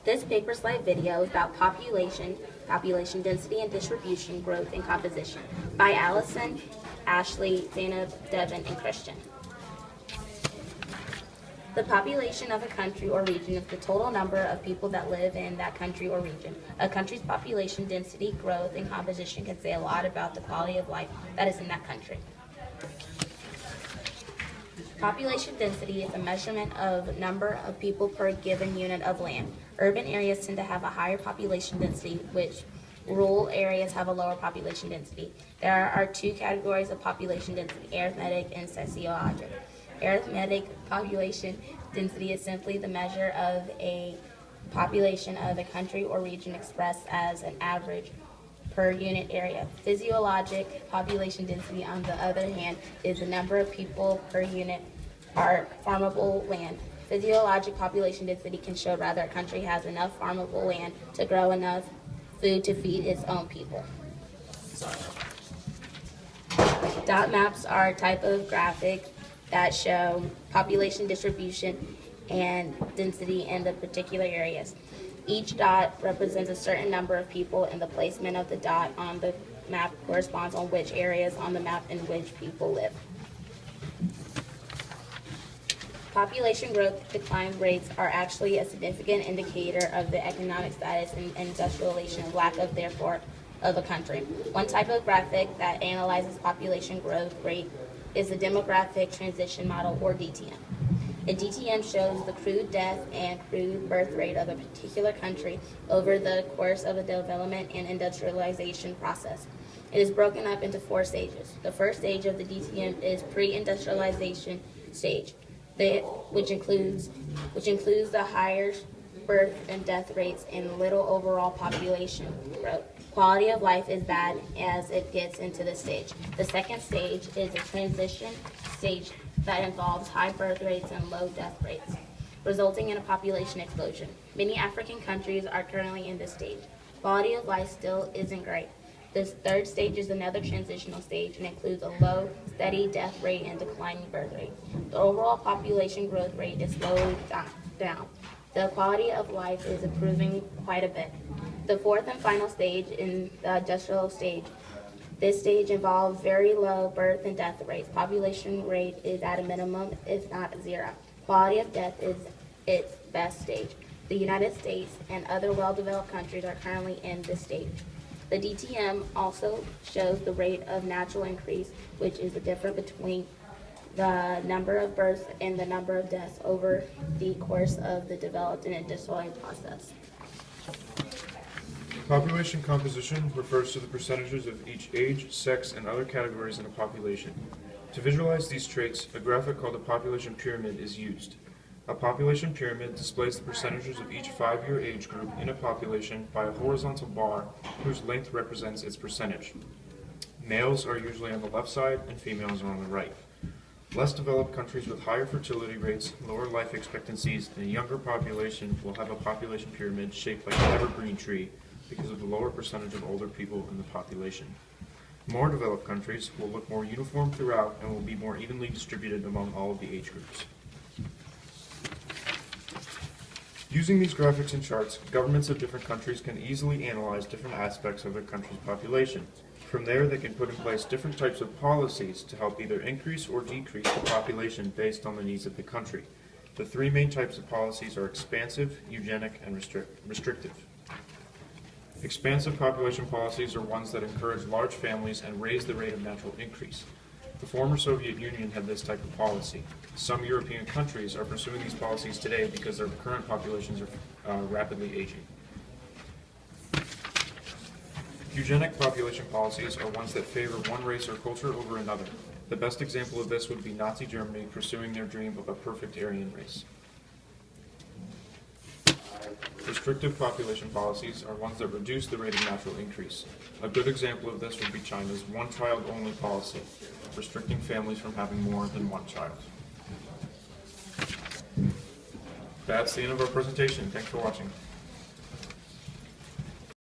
This paper slide video is about population density and distribution, growth and composition by Allison, Ashley, Zainab, Devin, and Christian. The population of a country or region is the total number of people that live in that country or region. A country's population density, growth, and composition can say a lot about the quality of life that is in that country. Population density is a measurement of number of people per given unit of land. Urban areas tend to have a higher population density, which rural areas have a lower population density. There are two categories of population density, arithmetic and sociologic. Arithmetic population density is simply the measure of a population of a country or region expressed as an average per unit area. Physiologic population density, on the other hand, is the number of people per unit or farmable land. Physiologic population density can show whether a country has enough farmable land to grow enough food to feed its own people. Dot maps are a type of graphic that show population distribution and density in the particular areas. Each dot represents a certain number of people, and the placement of the dot on the map corresponds on which areas on the map in which people live. Population growth decline rates are actually a significant indicator of the economic status and industrialization, lack of therefore, of a country. One type of graphic that analyzes population growth rate is the demographic transition model, or DTM. A DTM shows the crude death and crude birth rate of a particular country over the course of a development and industrialization process. It is broken up into 4 stages. The first stage of the DTM is pre-industrialization stage, which includes the higher birth and death rates and little overall population growth. Quality of life is bad as it gets into this stage. The second stage is a transition stage that involves high birth rates and low death rates, resulting in a population explosion. Many African countries are currently in this stage. Quality of life still isn't great. This third stage is another transitional stage and includes a low, steady death rate and declining birth rate. The overall population growth rate is slowly down. The quality of life is improving quite a bit. The fourth and final stage is the industrial stage. This stage involves very low birth and death rates. Population rate is at a minimum, if not 0. Quality of death is its best stage. The United States and other well-developed countries are currently in this stage. The DTM also shows the rate of natural increase, which is the difference between the number of births and the number of deaths over the course of the developed and industrialized process. Population composition refers to the percentages of each age, sex, and other categories in a population. To visualize these traits, a graphic called a population pyramid is used. A population pyramid displays the percentages of each 5-year age group in a population by a horizontal bar whose length represents its percentage. Males are usually on the left side and females are on the right. Less developed countries with higher fertility rates, lower life expectancies, and a younger population will have a population pyramid shaped like an evergreen tree because of the lower percentage of older people in the population. More developed countries will look more uniform throughout and will be more evenly distributed among all of the age groups. Using these graphics and charts, governments of different countries can easily analyze different aspects of their country's population. From there, they can put in place different types of policies to help either increase or decrease the population based on the needs of the country. The 3 main types of policies are expansive, eugenic, and restrictive. Expansive population policies are ones that encourage large families and raise the rate of natural increase. The former Soviet Union had this type of policy. Some European countries are pursuing these policies today because their current populations are rapidly aging. Eugenic population policies are ones that favor one race or culture over another. The best example of this would be Nazi Germany pursuing their dream of a perfect Aryan race. Restrictive population policies are ones that reduce the rate of natural increase. A good example of this would be China's one-child-only policy, restricting families from having more than one child. That's the end of our presentation. Thanks for watching.